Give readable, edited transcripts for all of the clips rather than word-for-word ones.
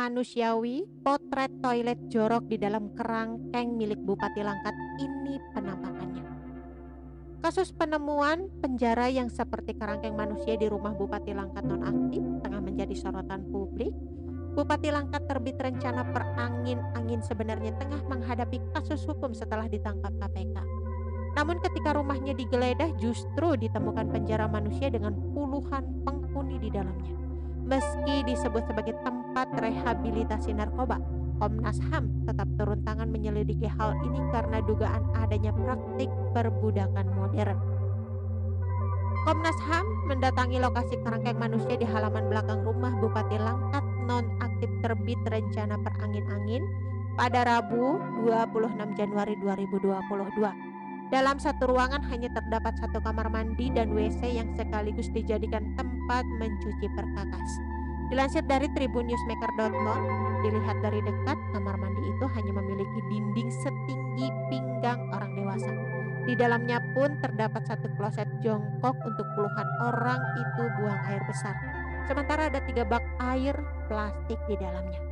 manusiawi, potret toilet jorok di dalam kerangkeng milik Bupati Langkat ini penampakannya. Kasus penemuan penjara yang seperti kerangkeng manusia di rumah Bupati Langkat nonaktif tengah menjadi sorotan publik. Bupati Langkat terbit rencana perangin-angin sebenarnya tengah menghadapi kasus hukum setelah ditangkap KPK. Namun ketika rumahnya digeledah justru ditemukan penjara manusia dengan puluhan penghuni di dalamnya. Meski disebut sebagai tempat rehabilitasi narkoba, Komnas HAM tetap turun tangan menyelidiki hal ini karena dugaan adanya praktik perbudakan modern. Komnas HAM mendatangi lokasi kerangkeng manusia di halaman belakang rumah Bupati Langkat nonaktif terbit rencana perangin-angin pada Rabu 26 Januari 2022. Dalam satu ruangan hanya terdapat satu kamar mandi dan WC yang sekaligus dijadikan tempat mencuci perkakas. Dilansir dari tribunnewsmaker.com, dilihat dari dekat, kamar mandi itu hanya memiliki dinding setinggi pinggang orang dewasa. Di dalamnya pun terdapat satu kloset jongkok untuk puluhan orang itu buang air besar. Sementara ada 3 bak air plastik di dalamnya.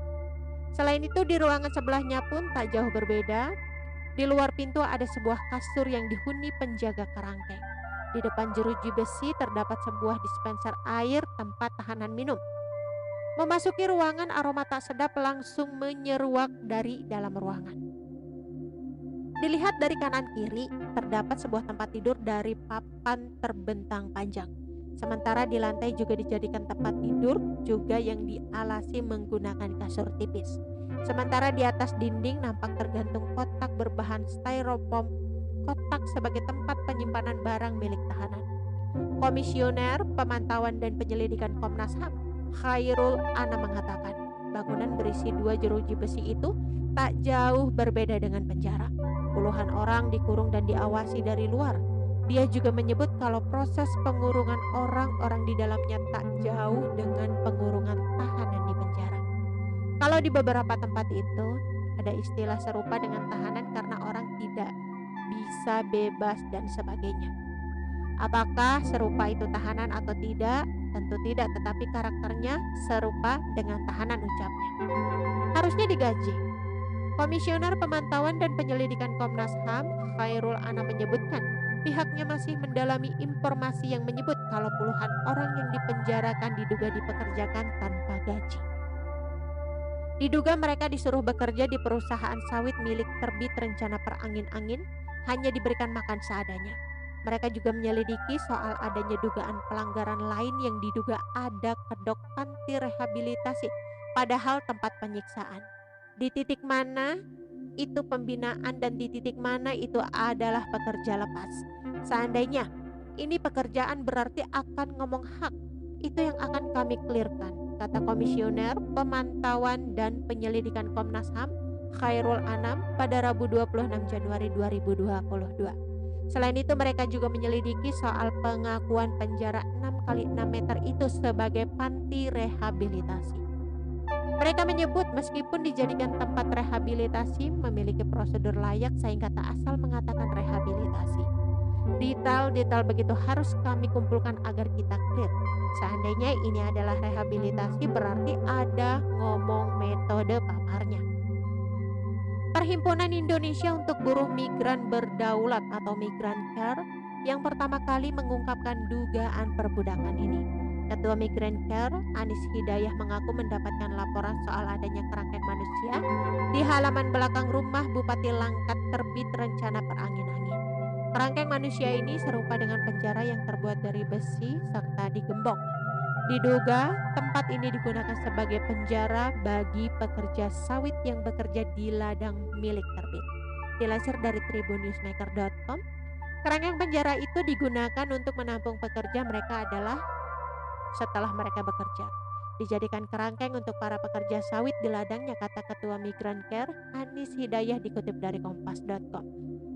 Selain itu di ruangan sebelahnya pun tak jauh berbeda. Di luar pintu ada sebuah kasur yang dihuni penjaga kerangkeng. Di depan jeruji besi terdapat sebuah dispenser air tempat tahanan minum. Memasuki ruangan, aroma tak sedap langsung menyeruak dari dalam ruangan. Dilihat dari kanan kiri, terdapat sebuah tempat tidur dari papan terbentang panjang. Sementara di lantai juga dijadikan tempat tidur juga yang dialasi menggunakan kasur tipis. Sementara di atas dinding nampak tergantung kotak berbahan styrofoam, kotak sebagai tempat penyimpanan barang milik tahanan. Komisioner Pemantauan dan Penyelidikan Komnas HAM, Khairul Anam mengatakan, bangunan berisi 2 jeruji besi itu tak jauh berbeda dengan penjara. Puluhan orang dikurung dan diawasi dari luar. Dia juga menyebut kalau proses pengurungan orang-orang di dalamnya tak jauh dengan pengurungan tahanan di penjara. Kalau di beberapa tempat itu ada istilah serupa dengan tahanan karena orang tidak bisa bebas dan sebagainya. Apakah serupa itu tahanan atau tidak? Tentu tidak, tetapi karakternya serupa dengan tahanan, ucapnya. Harusnya digaji. Komisioner Pemantauan dan Penyelidikan Komnas HAM, Khairul Anam menyebutkan, pihaknya masih mendalami informasi yang menyebut kalau puluhan orang yang dipenjarakan diduga dipekerjakan tanpa gaji. Diduga mereka disuruh bekerja di perusahaan sawit milik terbit rencana perangin-angin, hanya diberikan makan seadanya. Mereka juga menyelidiki soal adanya dugaan pelanggaran lain yang diduga ada kedok panti rehabilitasi, padahal tempat penyiksaan. Di titik mana itu pembinaan dan di titik mana itu adalah pekerja lepas. Seandainya ini pekerjaan berarti akan ngomong hak, itu yang akan kami clearkan, kata Komisioner Pemantauan dan Penyelidikan Komnas HAM, Khairul Anam pada Rabu 26 Januari 2022. Selain itu mereka juga menyelidiki soal pengakuan penjara 6 x 6 meter itu sebagai panti rehabilitasi. Mereka menyebut meskipun dijadikan tempat rehabilitasi memiliki prosedur layak sehingga tak asal mengatakan rehabilitasi. Detail-detail begitu harus kami kumpulkan agar kita clear. Seandainya ini adalah rehabilitasi berarti ada ngomong metode paparnya. Perhimpunan Indonesia untuk Buruh Migran Berdaulat atau Migran Care yang pertama kali mengungkapkan dugaan perbudakan ini. Ketua Migran Care, Anis Hidayah, mengaku mendapatkan laporan soal adanya kerangkeng manusia di halaman belakang rumah Bupati Langkat terbit rencana perangin-angin. Kerangkeng manusia ini serupa dengan penjara yang terbuat dari besi serta digembok. Diduga tempat ini digunakan sebagai penjara bagi pekerja sawit yang bekerja di ladang milik terbit. Dilansir dari tribunnewsmaker.com, kerangkeng penjara itu digunakan untuk menampung pekerja mereka adalah setelah mereka bekerja. Dijadikan kerangkeng untuk para pekerja sawit di ladangnya, kata Ketua Migran Care, Anis Hidayah, dikutip dari kompas.com.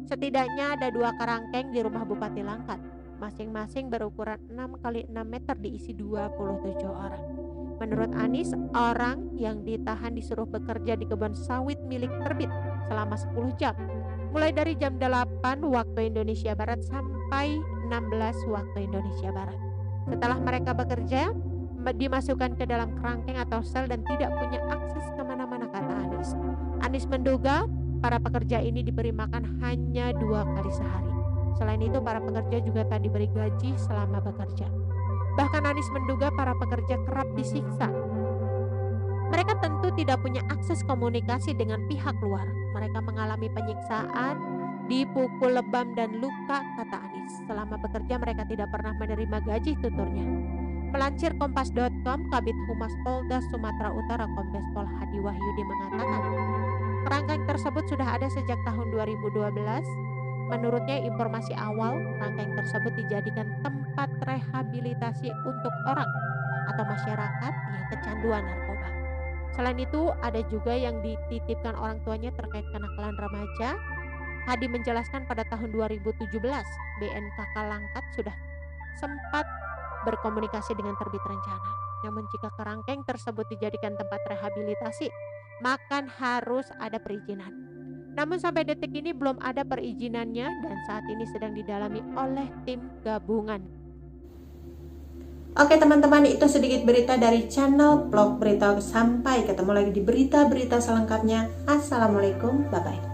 Setidaknya ada 2 kerangkeng di rumah Bupati Langkat. Masing-masing berukuran 6 x 6 meter diisi 27 orang. Menurut Anis, orang yang ditahan disuruh bekerja di kebun sawit milik terbit selama 10 jam. Mulai dari jam 8 waktu Indonesia Barat sampai 16 waktu Indonesia Barat. Setelah mereka bekerja, dimasukkan ke dalam kerangkeng atau sel dan tidak punya akses kemana-mana, kata Anies. Anies menduga para pekerja ini diberi makan hanya 2 kali sehari. Selain itu, para pekerja juga tak diberi gaji selama bekerja. Bahkan Anies menduga para pekerja kerap disiksa. Mereka tentu tidak punya akses komunikasi dengan pihak luar. Mereka mengalami penyiksaan, dipukul lebam dan luka, kata Anies. Selama bekerja mereka tidak pernah menerima gaji, tuturnya. Melansir Kompas.com, Kabid Humas Polda Sumatera Utara Kombes Pol Hadi Wahyudi mengatakan, kerangkeng tersebut sudah ada sejak tahun 2012. Menurutnya, informasi awal, kerangkeng tersebut dijadikan tempat rehabilitasi untuk orang atau masyarakat yang kecanduan narkoba. Selain itu, ada juga yang dititipkan orang tuanya terkait kenakalan remaja. Hadi menjelaskan pada tahun 2017, BNKK Langkat sudah sempat berkomunikasi dengan terbit rencana. Namun jika kerangkeng tersebut dijadikan tempat rehabilitasi, maka harus ada perizinan. Namun sampai detik ini belum ada perizinannya dan saat ini sedang didalami oleh tim gabungan. Oke teman-teman, itu sedikit berita dari channel Vlog Berita. Sampai ketemu lagi di berita-berita selengkapnya. Assalamualaikum, bye-bye.